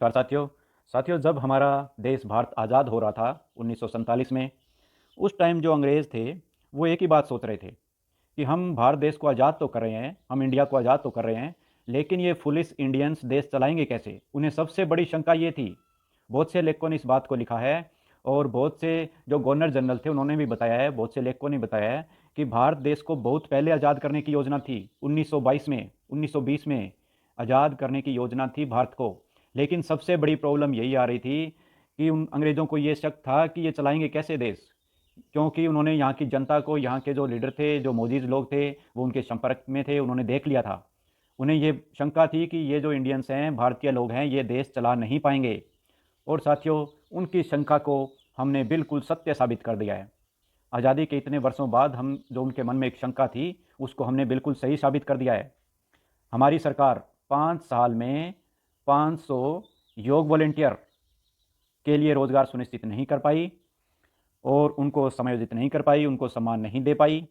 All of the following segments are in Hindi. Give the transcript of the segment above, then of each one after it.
नमस्कार साथियों। जब हमारा देश भारत आज़ाद हो रहा था 1947 में, उस टाइम जो अंग्रेज़ थे वो एक ही बात सोच रहे थे कि हम भारत देश को आज़ाद तो कर रहे हैं, हम इंडिया को आज़ाद तो कर रहे हैं, लेकिन ये फुलिश इंडियंस देश चलाएंगे कैसे। उन्हें सबसे बड़ी शंका ये थी। बहुत से लेखकों ने इस बात को लिखा है और बहुत से जो गवर्नर जनरल थे उन्होंने भी बताया है, बहुत से लेखकों ने बताया है कि भारत देश को बहुत पहले आज़ाद करने की योजना थी। 1922 में, 1920 में आज़ाद करने की योजना थी भारत को। लेकिन सबसे बड़ी प्रॉब्लम यही आ रही थी कि उन अंग्रेज़ों को ये शक था कि ये चलाएंगे कैसे देश, क्योंकि उन्होंने यहाँ की जनता को, यहाँ के जो लीडर थे, जो मौजूद लोग थे, वो उनके संपर्क में थे, उन्होंने देख लिया था। उन्हें ये शंका थी कि ये जो इंडियंस हैं, भारतीय लोग हैं, ये देश चला नहीं पाएंगे। और साथियों, उनकी शंका को हमने बिल्कुल सत्य साबित कर दिया है। आज़ादी के इतने वर्षों बाद हम जो उनके मन में एक शंका थी उसको हमने बिल्कुल सही साबित कर दिया है। हमारी सरकार 5 साल में 500 योग वॉलेंटियर के लिए रोज़गार सुनिश्चित नहीं कर पाई और उनको समायोजित नहीं कर पाई, उनको सम्मान नहीं दे पाई।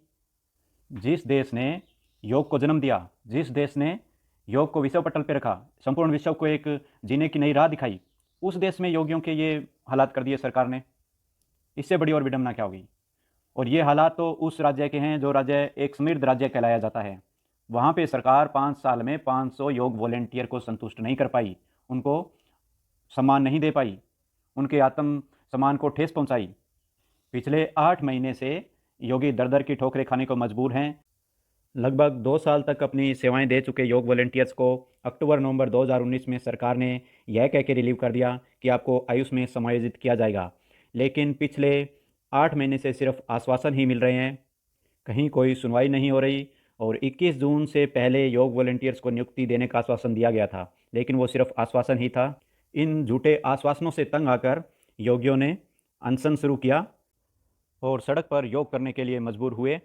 जिस देश ने योग को जन्म दिया, जिस देश ने योग को विश्व पटल पर रखा, संपूर्ण विश्व को एक जीने की नई राह दिखाई, उस देश में योगियों के ये हालात कर दिए सरकार ने। इससे बड़ी और विडंबना क्या होगी। और ये हालात तो उस राज्य के हैं जो राज्य एक समृद्ध राज्य कहलाया जाता है। वहाँ पे सरकार 5 साल में 500 योग वॉलेंटियर को संतुष्ट नहीं कर पाई, उनको सम्मान नहीं दे पाई, उनके आत्म सम्मान को ठेस पहुँचाई। पिछले 8 महीने से योगी दर दर की ठोकरें खाने को मजबूर हैं। लगभग 2 साल तक अपनी सेवाएं दे चुके योग वॉलेंटियर्स को अक्टूबर-नवंबर 2019 में सरकार ने यह कह के रिलीव कर दिया कि आपको आयुष में समायोजित किया जाएगा। लेकिन पिछले 8 महीने से सिर्फ आश्वासन ही मिल रहे हैं, कहीं कोई सुनवाई नहीं हो रही। और 21 जून से पहले योग वॉलेंटियर्स को नियुक्ति देने का आश्वासन दिया गया था, लेकिन वो सिर्फ आश्वासन ही था। इन झूठे आश्वासनों से तंग आकर योगियों ने अनशन शुरू किया और सड़क पर योग करने के लिए मजबूर हुए।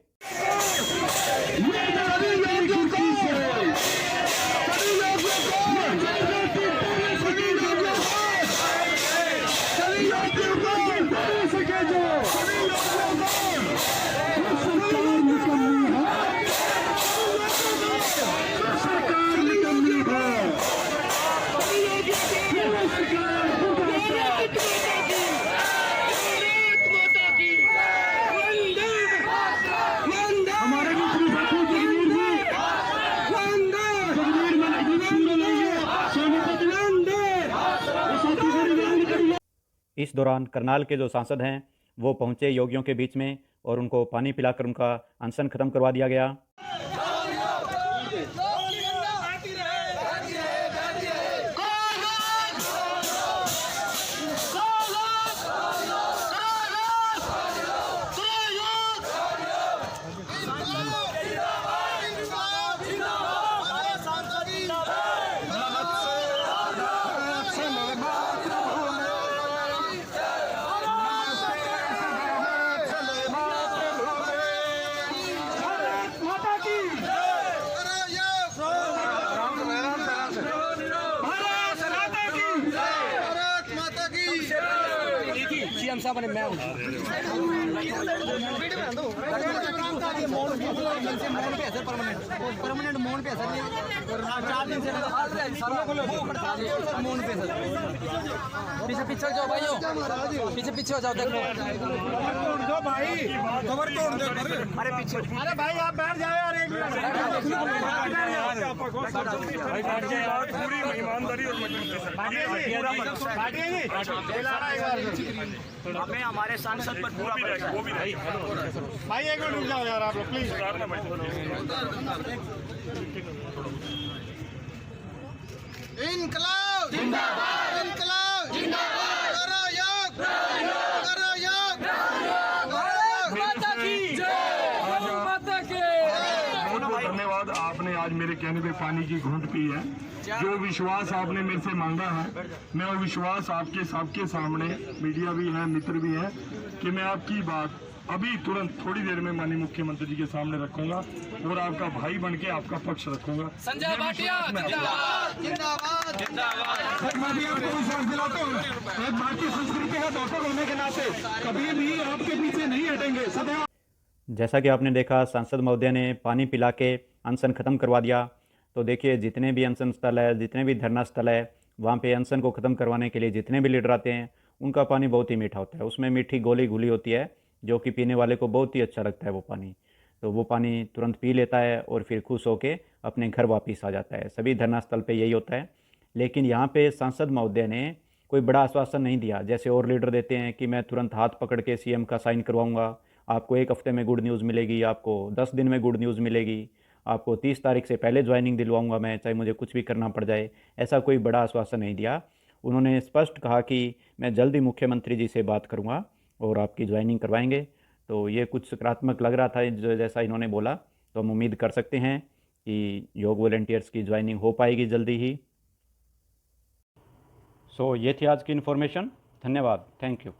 इस दौरान करनाल के जो सांसद हैं वो पहुंचे योगियों के बीच में और उनको पानी पिलाकर उनका अनशन खत्म करवा दिया गया। सीएम साहब ने मैं परमानेंट मोहन पे असर नहीं 4 दिन से मोहन पे असर। पीछे पीछे हो जाओ भाइयों, पीछे पीछे हो जाओ। देखो भाई कवर तोड़ दो। अरे पीछे, अरे भाई आप बैठ जाओ यार, एक मिनट पूरी ईमानदारी और हमें हमारे सांसद पर पूरा भाई एक मिनट रुक जाओ यार आप लोग प्लीज। इनकलाब जिंदाबाद, इनकलाब जिंदाबाद, करो योग, करो योग, माता की जय, माता के। धन्यवाद, आपने आज मेरे कहने पे पानी की घूंट पी है। जो विश्वास आपने मेरे से मांगा है, मैं वो विश्वास आपके सबके सामने, मीडिया भी है, मित्र भी है, कि मैं आपकी बात अभी तुरंत थोड़ी देर में माननीय मुख्यमंत्री जी के सामने रखूंगा और आपका भाई बन के आपका पक्ष रखूंगा। संजय भाटिया जिंदाबाद, जिंदाबाद, जिंदाबाद। मैं भी आपको विश्वास दिलाता हूँ, एक भारतीय संस्कृति का डॉक्टर होने के नाते कभी भी आपके पीछे नहीं हटेंगे, सदैव। जैसा कि आपने देखा, सांसद महोदय ने पानी पिला के अनशन खत्म करवा दिया। तो देखिए, जितने भी अनशन स्थल है, जितने भी धरना स्थल है, वहाँ पे अनशन को ख़त्म करवाने के लिए जितने भी लीडर आते हैं उनका पानी बहुत ही मीठा होता है, उसमें मीठी गोली घुली होती है जो कि पीने वाले को बहुत ही अच्छा लगता है वो पानी। तो वो पानी तुरंत पी लेता है और फिर खुश होके अपने घर वापस आ जाता है। सभी धरना स्थल पे यही होता है। लेकिन यहाँ पे सांसद महोदय ने कोई बड़ा आश्वासन नहीं दिया, जैसे और लीडर देते हैं कि मैं तुरंत हाथ पकड़ के सीएम का साइन करवाऊंगा, आपको 1 हफ्ते में गुड न्यूज़ मिलेगी, आपको 10 दिन में गुड न्यूज़ मिलेगी, आपको 30 तारीख से पहले ज्वाइनिंग दिलवाऊंगा मैं, चाहे मुझे कुछ भी करना पड़ जाए। ऐसा कोई बड़ा आश्वासन नहीं दिया। उन्होंने स्पष्ट कहा कि मैं जल्द ही मुख्यमंत्री जी से बात करूंगा और आपकी ज्वाइनिंग करवाएंगे। तो ये कुछ सकारात्मक लग रहा था जैसा इन्होंने बोला। तो हम उम्मीद कर सकते हैं कि योग वॉलेंटियर्स की ज्वाइनिंग हो पाएगी जल्दी ही। सो ये थी आज की इन्फॉर्मेशन। धन्यवाद। Thank you.